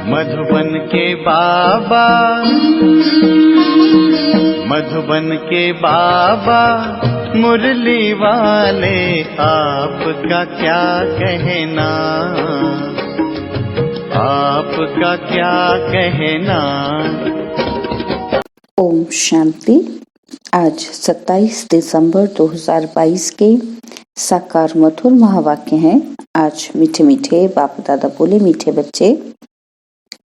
मधुबन के बाबा, मधुबन के बाबा मुरली वाले, आपका क्या कहना, आपका क्या कहना। ओम शांति। आज 27 दिसंबर 2022 के साकार मधुर महावाक्य हैं। आज मीठे मीठे बाप दादा बोले, मीठे बच्चे,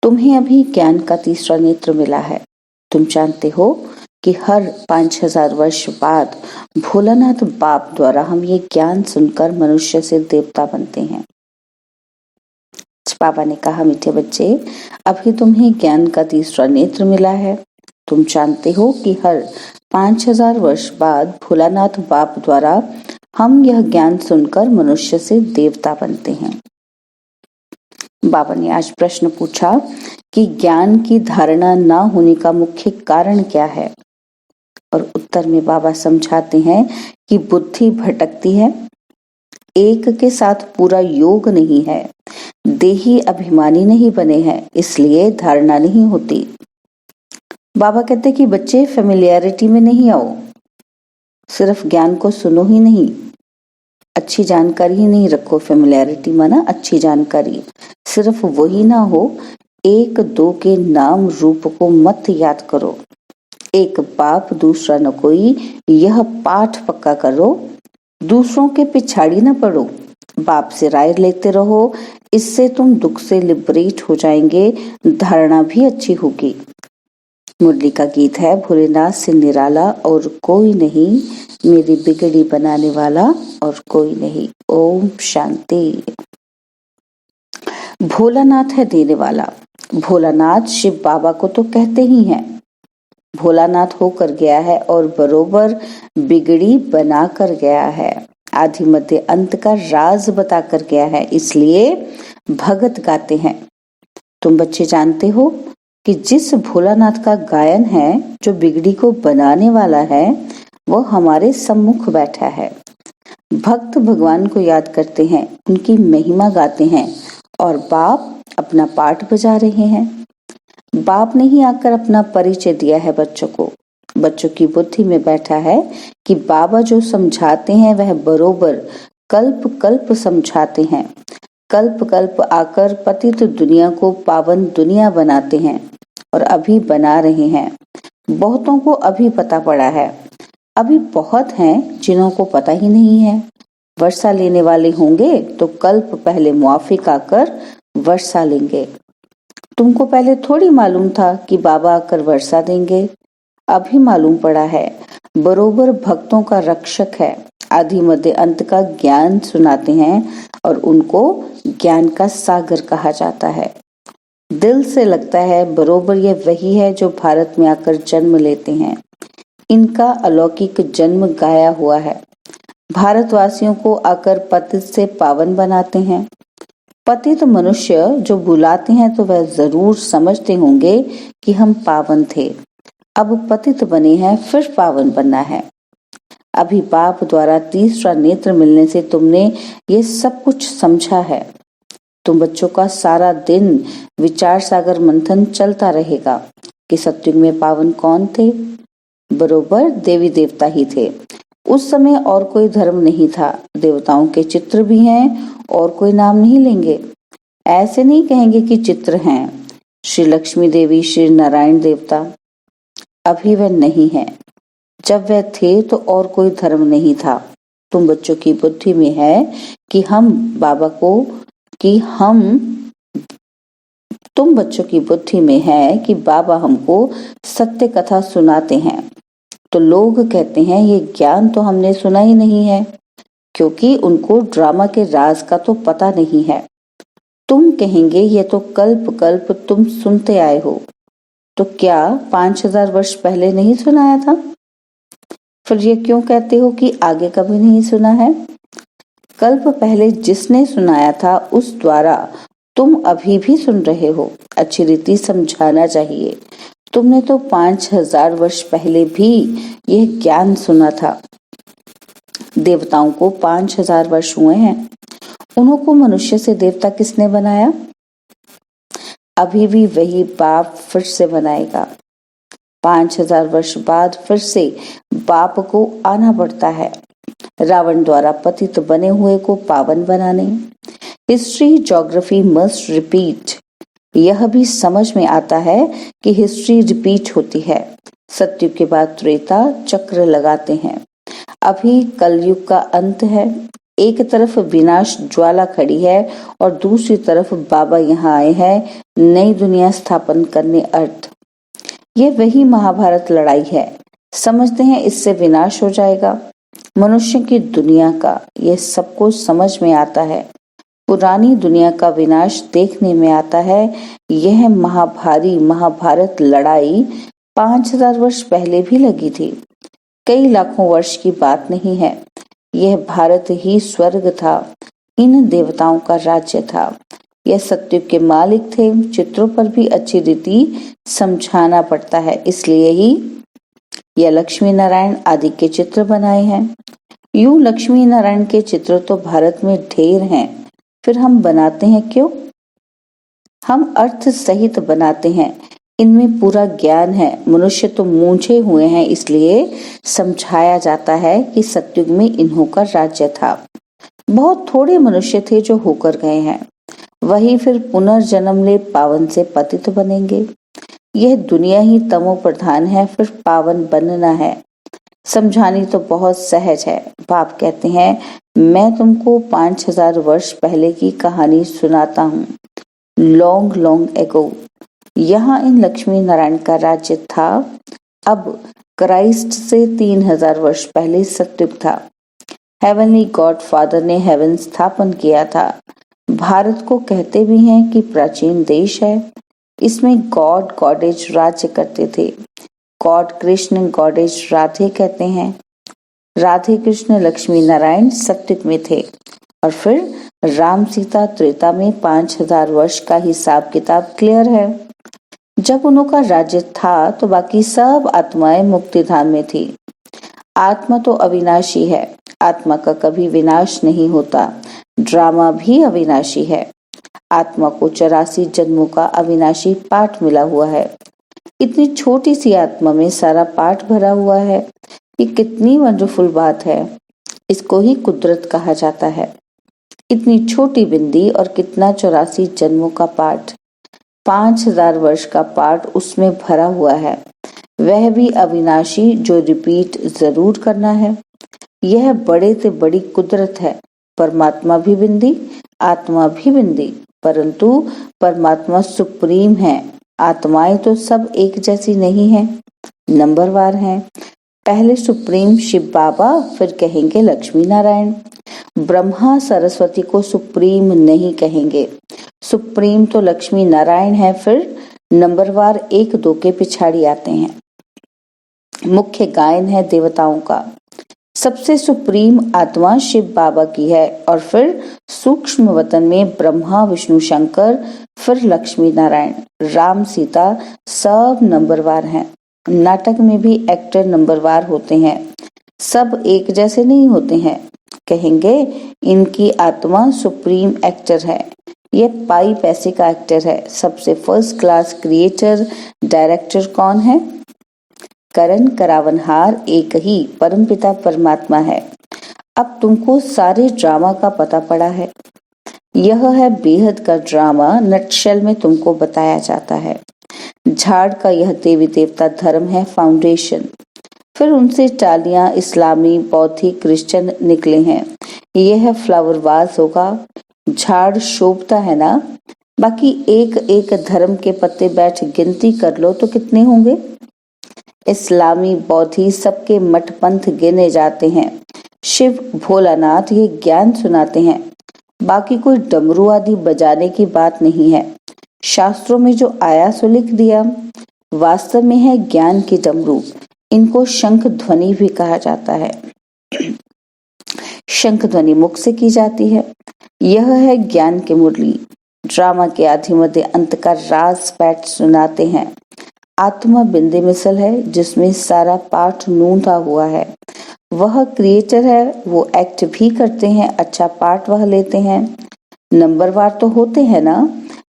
तुम्हें अभी ज्ञान का तीसरा नेत्र मिला है। तुम जानते हो कि हर 5000 वर्ष बाद भोलानाथ बाप द्वारा हम ये ज्ञान सुनकर मनुष्य से देवता बनते हैं। बाबा ने कहा, मीठे बच्चे, अभी तुम्हें ज्ञान का तीसरा नेत्र मिला है। तुम जानते हो कि हर 5000 वर्ष बाद भोलानाथ बाप द्वारा हम यह ज्ञान सुनकर मनुष्य से देवता बनते हैं। बाबा ने आज प्रश्न पूछा कि ज्ञान की धारणा न होने का मुख्य कारण क्या है, और उत्तर में बाबा समझाते हैं कि बुद्धि भटकती है, एक के साथ पूरा योग नहीं है, देही अभिमानी नहीं बने हैं, इसलिए धारणा नहीं होती। बाबा कहते कि बच्चे, फेमिलियरिटी में नहीं आओ, सिर्फ ज्ञान को सुनो ही नहीं, अच्छी जानकारी ही नहीं रखो। फेमिलियरिटी माना अच्छी जानकारी, सिर्फ वही ना हो, एक दो के नाम रूप को मत याद करो। एक बाप दूसरा न कोई, यह पाठ पक्का करो। दूसरों के पिछाड़ी न पड़ो, बाप से राय लेते रहो, इससे तुम दुख से लिबरेट हो जाएंगे, धारणा भी अच्छी होगी। मुरली का गीत है, भोलेनाथ से निराला और कोई नहीं, मेरी बिगड़ी बनाने वाला और कोई नहीं। ओम शांति। भोलानाथ है देने वाला। भोलानाथ शिव बाबा को तो कहते ही हैं। भोलानाथ होकर गया है और बरोबर बिगड़ी बना कर गया है, आदि मध्य अंत का राज बता कर गया है, इसलिए भगत गाते हैं। तुम बच्चे जानते हो कि जिस भोलानाथ का गायन है, जो बिगड़ी को बनाने वाला है, वो हमारे सम्मुख बैठा है। भक्त भगवान को याद करते हैं, उनकी महिमा गाते हैं, और बाप अपना पाठ बजा रहे हैं। बाप ने ही आकर अपना परिचय दिया है बच्चों को। बच्चों की बुद्धि में बैठा है कि बाबा जो समझाते हैं वह बरोबर कल्प कल्प समझाते हैं। कल्प कल्प आकर पतित दुनिया को पावन दुनिया बनाते हैं, और अभी बना रहे हैं। बहुतों को अभी पता पड़ा है, अभी बहुत हैं जिन्हों को पता ही नहीं है। वर्षा लेने वाले होंगे तो कल्प पहले मुआफिक आकर वर्षा लेंगे। तुमको पहले थोड़ी मालूम था कि बाबा आकर वर्षा देंगे, अभी मालूम पड़ा है। बरोबर भक्तों का रक्षक है, आदि मध्य अंत का ज्ञान सुनाते हैं, और उनको ज्ञान का सागर कहा जाता है। दिल से लगता है बरोबर ये वही है जो भारत में आकर जन्म लेते हैं। इनका अलौकिक जन्म गाया हुआ है। भारतवासियों को आकर पतित से पावन बनाते हैं। पतित मनुष्य जो बुलाते हैं तो वह जरूर समझते होंगे कि हम पावन थे, अब पतित बने हैं, फिर पावन बनना है। अभी बाप द्वारा तीसरा नेत्र मिलने से तुमने ये सब कुछ समझा है। तुम बच्चों का सारा दिन विचार सागर मंथन चलता रहेगा कि सत्युग में पावन कौन थे। बरोबर देवी देवता ही थे। उस समय और कोई धर्म नहीं था। देवताओं के चित्र भी हैं और कोई नाम नहीं लेंगे। ऐसे नहीं कहेंगे कि चित्र हैं। श्री लक्ष्मी देवी, श्री नारायण देवता, अभी वह नहीं है। जब वह थे तो और कोई धर्म नहीं था। तुम बच्चों की बुद्धि में है कि हम बाबा को तुम बच्चों की बुद्धि में है कि बाबा हमको सत्य कथा सुनाते हैं। तो लोग कहते हैं ये ज्ञान तो हमने सुना ही नहीं है, क्योंकि उनको ड्रामा के राज का तो पता नहीं है। तुम कहेंगे ये तो कल्प कल्प तुम सुनते आए हो, तो क्या 5000 वर्ष पहले नहीं सुनाया था? फिर ये क्यों कहते हो कि आगे कभी नहीं सुना है? कल्प पहले जिसने सुनाया था उस द्वारा तुम अभी भी सुन रहे हो। अच्छी रीति समझाना चाहिए। तुमने तो 5000 वर्ष पहले भी यह ज्ञान सुना था। देवताओं को 5000 वर्ष हुए हैं। उन्हों को मनुष्य से देवता किसने बनाया? अभी भी वही बाप फिर से बनाएगा। 5000 वर्ष बाद फिर से बाप को आना पड़ता है, रावण द्वारा पतित बने हुए को पावन बनाने। History geography must repeat. यह भी समझ में आता है कि हिस्ट्री रिपीट होती है। सत्युग के बाद त्रेता चक्र लगाते हैं। अभी कलयुग का अंत है। एक तरफ विनाश ज्वाला खड़ी है और दूसरी तरफ बाबा यहाँ आए हैं नई दुनिया स्थापन करने अर्थ। ये वही महाभारत लड़ाई है। समझते हैं इससे विनाश हो जाएगा मनुष्य की दुनिया का। यह सबको समझ में आता है। पुरानी दुनिया का विनाश देखने में आता है। यह महाभारत लड़ाई 5000 वर्ष पहले भी लगी थी। कई लाखों वर्ष की बात नहीं है। यह भारत ही स्वर्ग था। इन देवताओं का राज्य था। यह सत्युग के मालिक थे। चित्रों पर भी अच्छी रीति समझाना पड़ता है, इसलिए ही यह लक्ष्मी नारायण आदि के चित्र बनाए हैं। यूं लक्ष्मी नारायण के चित्र तो भारत में ढेर हैं, फिर हम बनाते हैं क्यों? हम अर्थ सहित बनाते हैं। इनमें पूरा ज्ञान है। मनुष्य तो मूंझे हुए हैं, इसलिए समझाया जाता है कि सत्युग में इन्हों का राज्य था। बहुत थोड़े मनुष्य थे जो होकर गए हैं, वही फिर पुनर्जन्म ले पावन से पतित बनेंगे। यह दुनिया ही तमो प्रधान है, फिर पावन बनना है। समझानी तो बहुत सहज है। बाप कहते हैं, मैं तुमको 5000 वर्ष पहले की कहानी सुनाता हूँ। लॉन्ग एगो यहाँ इन लक्ष्मी नारायण का राज्य था। अब क्राइस्ट से 3000 वर्ष पहले सत्युग था। हेवनली गॉड फादर ने हेवन स्थापन किया था। भारत को कहते भी हैं कि प्राचीन देश है। इसमें गॉड गॉडेज राज्य करते थे। गॉड कृष्ण गॉडेज राधे कहते हैं। राधे कृष्ण लक्ष्मी नारायण सत्युग में थे और फिर राम सीता त्रेता में 5000 वर्ष का हिसाब किताब क्लियर है। जब उनका राज्य था तो बाकी सब आत्माएं मुक्ति धाम में थी। आत्मा तो अविनाशी है। आत्मा का कभी विनाश नहीं होता। ड्रामा भी अविनाशी है। आत्मा को 84 जन्मों का अविनाशी पाठ मिला हुआ है। इतनी छोटी सी आत्मा में सारा पाठ भरा हुआ है। ये कितनी वंडरफुल बात है। इसको ही कुदरत कहा जाता है। इतनी छोटी बिंदी और कितना 84 जन्मों का पाठ। 5000 वर्ष का पाठ उसमें भरा हुआ है, वह भी अविनाशी, जो रिपीट जरूर करना है। यह बड़े से बड़ी कुदरत है। परमात्मा भी बिंदी, आत्मा भी बिंदी, परंतु परमात्मा सुप्रीम है। आत्माएं तो सब एक जैसी नहीं है, नंबरवार हैं। पहले सुप्रीम शिव बाबा, फिर कहेंगे लक्ष्मी नारायण। ब्रह्मा सरस्वती को सुप्रीम नहीं कहेंगे। सुप्रीम तो लक्ष्मी नारायण है, फिर नंबरवार 1-2 के पिछाड़ी आते हैं। मुख्य गायन है देवताओं का। सबसे सुप्रीम आत्मा शिव बाबा की है और फिर सूक्ष्म वतन में ब्रह्मा विष्णु शंकर, फिर लक्ष्मी नारायण, राम सीता सब नंबरवार हैं। नाटक में भी एक्टर नंबरवार होते हैं, सब एक जैसे नहीं होते हैं। कहेंगे इनकी आत्मा सुप्रीम एक्टर है। ये पाई पैसे का एक्टर है। सबसे फर्स्ट क्लास क्रिएटर डायरेक्टर कौन है? करण करावनहार एक ही परमपिता परमात्मा है। अब तुमको सारे ड्रामा का पता पड़ा है। यह है बेहद का ड्रामा, नटशेल में तुमको बताया जाता है। झाड़ का यह देवी देवता धर्म है फाउंडेशन। फिर उनसे टालियां इस्लामी, बौद्धिक, क्रिश्चियन निकले हैं। यह है फ्लावर वाज होगा। झाड़ शोभता है ना? बाकी एक एक धर्म के पत्ते बैठ गिनती कर लो तो कितने होंगे? इस्लामी, बौद्धि सबके मठ पंथ गिने जाते हैं। शिव भोलानाथ ये ज्ञान सुनाते हैं। बाकी कोई डमरू आदि बजाने की बात नहीं है। शास्त्रों में जो आया सो लिख दिया, वास्तव में है ज्ञान की डमरू। इनको शंख ध्वनि भी कहा जाता है। शंख ध्वनि मुख से की जाती है। यह है ज्ञान की मुरली। ड्रामा के आधि मध्य अंत का राज पैट सुनाते हैं। आत्मा बिंदे मिसल है जिसमें सारा पाठ नूंधा हुआ है। वह क्रिएटर है, वो एक्ट भी करते हैं, अच्छा पार्ट वह लेते हैं। नंबरवार तो होते हैं ना।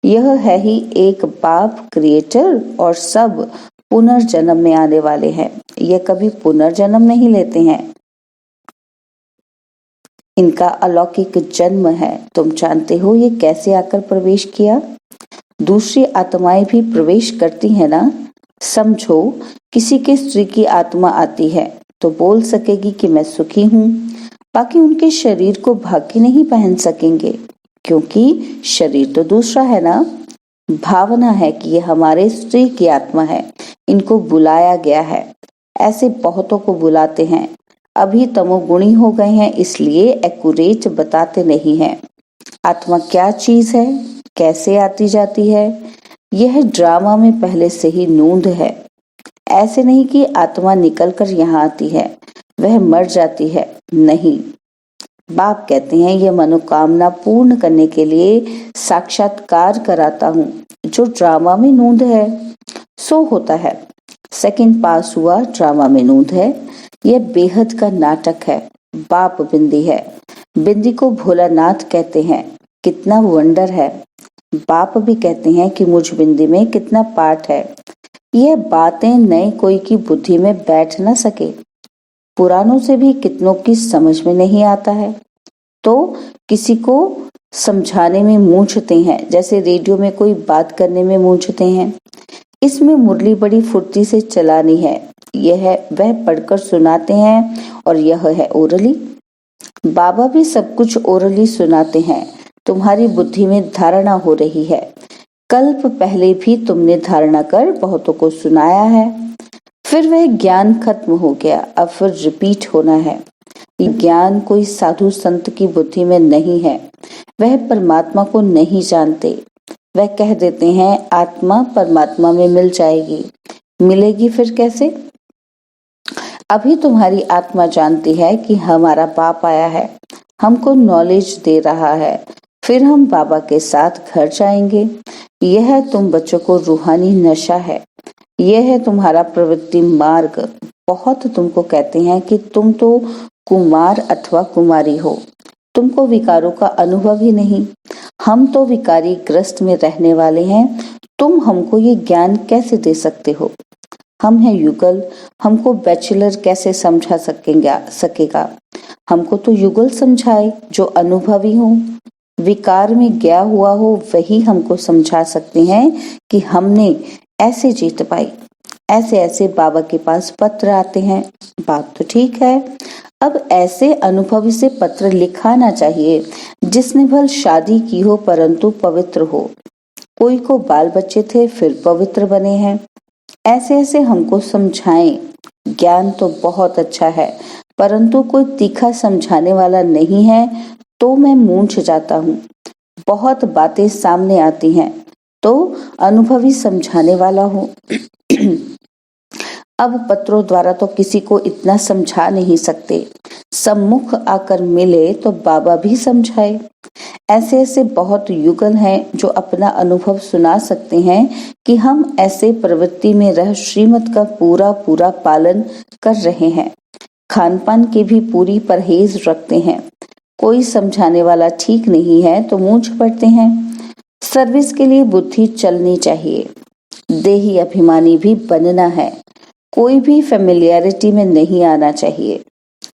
यह है ही एक बाप क्रिएटर और सब पुनर्जन्म में आने वाले हैं। यह कभी पुनर्जन्म नहीं लेते हैं। इनका अलौकिक जन्म है। तुम जानते हो ये कैसे आकर प्रवेश किया? दूसरी आत्माएं भी प्रवेश करती है ना। समझो, किसी के स्त्री की आत्मा आती है तो बोल सकेगी कि मैं सुखी हूँ, बाकी उनके शरीर को भाग्य नहीं पहन सकेंगे, क्योंकि शरीर तो दूसरा है ना। भावना है कि ये हमारे स्त्री की आत्मा है, इनको बुलाया गया है। ऐसे बहुतों को बुलाते हैं। अभी तमोगुणी हो गए हैं, इसलिए एक्यूरेट बताते नहीं हैं। आत्मा क्या चीज है, कैसे आती जाती है, यह ड्रामा में पहले से ही नूंद है। ऐसे नहीं कि आत्मा निकलकर यहाँ आती है, वह मर जाती है, नहीं। बाप कहते हैं यह मनोकामना पूर्ण करने के लिए साक्षात्कार कराता हूँ, जो ड्रामा में नूंद है। सो होता है। सेकंड पास हुआ, ड्रामा में नूंद है। यह बेहद का नाटक है। बाप बिंदी है। बिंदी को भोलानाथ कहते हैं। कितना वंडर है। बाप भी कहते हैं कि मुझ बिंदी में कितना पाठ है। यह बातें नए कोई की बुद्धि में बैठ न सके। पुरानों से भी कितनों की समझ में नहीं आता है, तो किसी को समझाने में मूंझते हैं, जैसे रेडियो में कोई बात करने में मूंझते हैं। इसमें मुरली बड़ी फुर्ती से चलानी है। यह वह पढ़कर सुनाते हैं और यह है ओरली। बाबा भी सब कुछ ओरली सुनाते हैं। तुम्हारी बुद्धि में धारणा हो रही है। कल्प पहले भी तुमने धारणा कर बहुतों को सुनाया है, फिर वह ज्ञान खत्म हो गया, अब फिर रिपीट होना है। ज्ञान कोई साधु संत की बुद्धि में नहीं है। वह परमात्मा को नहीं जानते। वह कह देते हैं आत्मा परमात्मा में मिल जाएगी। मिलेगी फिर कैसे? अभी तुम्हारी आत्मा जानती है कि हमारा बाप आया है, हमको नॉलेज दे रहा है, फिर हम बाबा के साथ घर जाएंगे। यह तुम बच्चों को रूहानी नशा है। यह है तुम्हारा प्रवृत्ति मार्ग। बहुत तुमको कहते हैं कि तुम तो कुमार अथवा कुमारी हो, तुमको विकारों का अनुभव ही नहीं। हम तो विकारी ग्रस्त में रहने वाले हैं, तुम हमको ये ज्ञान कैसे दे सकते हो? हम हैं युगल, हमको बैचलर कैसे समझा सकेगा? हमको तो युगल समझाए जो अनुभवी हो, विकार में गया हुआ हो, वही हमको समझा सकते हैं कि हमने ऐसे जीत पाई। ऐसे ऐसे बाबा के पास पत्र आते हैं। बात तो ठीक है। अब ऐसे अनुभवी से पत्र लिखाना चाहिए जिसने भल शादी की हो परंतु पवित्र हो। कोई को बाल बच्चे थे फिर पवित्र बने हैं। ऐसे ऐसे हमको समझाएं। ज्ञान तो बहुत अच्छा है, परंतु कोई तीखा समझाने वाला नहीं है तो मैं मूंझ जाता हूँ। बहुत बातें सामने आती हैं तो अनुभवी समझाने वाला हो। अब पत्रों द्वारा तो किसी को इतना समझा नहीं सकते। सम्मुख आकर मिले तो बाबा भी समझाए। ऐसे ऐसे बहुत युगल हैं जो अपना अनुभव सुना सकते हैं कि हम ऐसे प्रवृत्ति में रह श्रीमत का पूरा पूरा पालन कर रहे हैं। खान पान की भी पूरी परहेज रखते हैं। कोई समझाने वाला ठीक नहीं है तो मूंझ पड़ते हैं। सर्विस के लिए बुद्धि चलनी चाहिए। देही अभिमानी भी बनना है। कोई भी फेमिलियरिटी में नहीं आना चाहिए।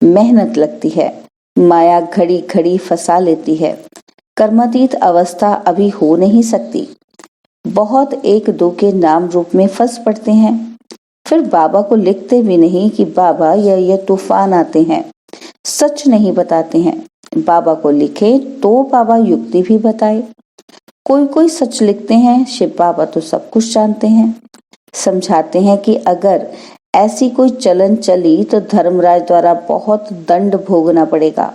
मेहनत लगती है। माया घड़ी घड़ी फंसा लेती है। कर्मातीत अवस्था अभी हो नहीं सकती। बहुत एक दो के नाम रूप में फंस पड़ते हैं, फिर बाबा को लिखते भी नहीं कि बाबा यह तूफान आते हैं। सच नहीं बताते हैं। बाबा को लिखे तो बाबा युक्ति भी बताए। कोई कोई सच लिखते हैं, शिव बाबा तो सब कुछ जानते हैं। समझाते हैं कि अगर ऐसी कोई चलन चली तो धर्मराज द्वारा बहुत दंड भोगना पड़ेगा।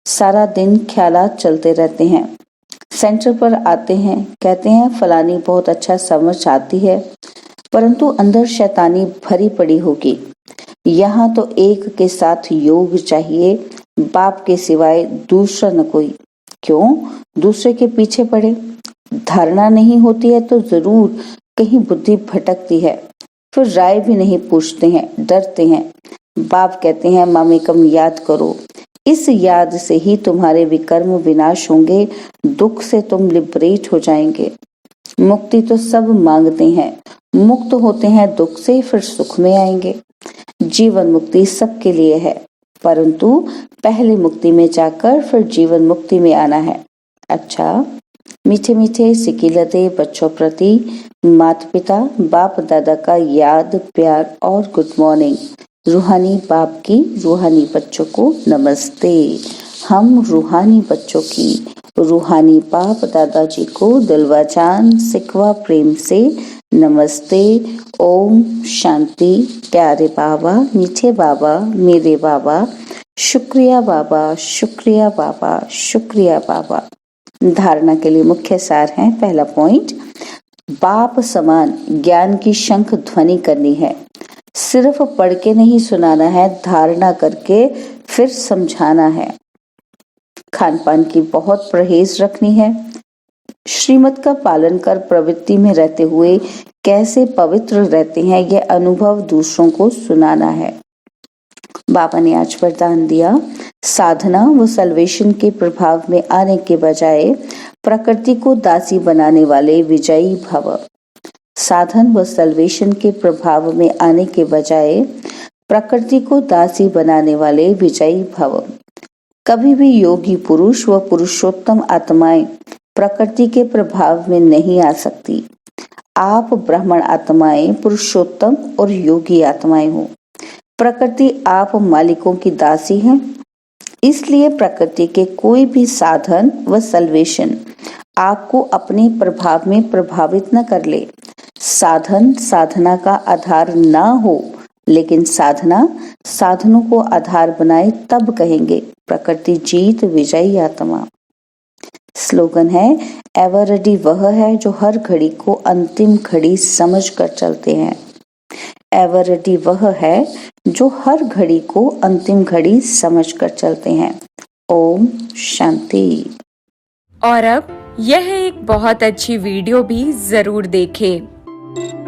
सारा दिन ख्यालात चलते रहते हैं। सेंटर पर आते हैं, कहते हैं फलानी बहुत अच्छा समझ आती है, परंतु अंदर शैतानी भरी पड़ी होगी। यहाँ तो एक के साथ योग चाहिए, बाप के सिवाय दूसरा न कोई। क्यों दूसरे के पीछे पड़े? धारणा नहीं होती है तो जरूर कहीं बुद्धि भटकती है। फिर राय भी नहीं पूछते हैं, डरते हैं। बाप कहते हैं मामेकम याद करो, इस याद से ही तुम्हारे विकर्म विनाश होंगे, दुख से तुम लिबरेट हो जाएंगे। मुक्ति तो सब मांगते हैं, मुक्त होते हैं दुख से, फिर सुख में आएंगे। जीवन मुक्ति सबके लिए है, परंतु पहले मुक्ति में जाकर फिर जीवन मुक्ति में आना है। अच्छा, मीठे मीठे सिकिलते बच्चों प्रति माता पिता बाप दादा का याद प्यार और गुड मॉर्निंग। रूहानी बाप की रूहानी बच्चों को नमस्ते। हम रूहानी बच्चों की रूहानी बाप दादाजी को दिलवा जान सिकवा प्रेम से नमस्ते। ओम शांति। प्यारे बाबा, मीठे बाबा, मेरे बाबा, शुक्रिया बाबा, शुक्रिया बाबा, शुक्रिया बाबा। धारणा के लिए मुख्य सार है। पहला पॉइंट, बाप समान ज्ञान की शंख ध्वनि करनी है। सिर्फ पढ़ के नहीं सुनाना है, धारणा करके फिर समझाना है। खान पान की बहुत परहेज रखनी है। श्रीमत का पालन कर प्रवृत्ति में रहते हुए कैसे पवित्र रहते हैं, यह अनुभव दूसरों को सुनाना है। बाबा ने आज वरदान दिया, साधना व सल्वेशन के प्रभाव में आने के बजाय प्रकृति को दासी बनाने वाले विजयी भव। साधन व सल्वेशन के प्रभाव में आने के बजाय प्रकृति को दासी बनाने वाले विजयी भव। कभी भी योगी पुरुष व पुरुषोत्तम आत्माएं प्रकृति के प्रभाव में नहीं आ सकती। आप ब्राह्मण आत्माएं पुरुषोत्तम और योगी आत्माएं हो। प्रकृति आप मालिकों की दासी हैं, इसलिए प्रकृति के कोई भी साधन व सल्वेशन आपको अपने प्रभाव में प्रभावित न कर ले। साधन साधना का आधार ना हो, लेकिन साधना साधनों को आधार बनाए, तब कहेंगे प्रकृति जीत विजयी आत्मा। स्लोगन है, एवर रेडी वह है जो हर घड़ी को अंतिम घड़ी समझ कर चलते हैं। एवर रेडी वह है जो हर घड़ी को अंतिम घड़ी समझ कर चलते हैं। ओम शांति। और अब यह एक बहुत अच्छी वीडियो भी जरूर देखें।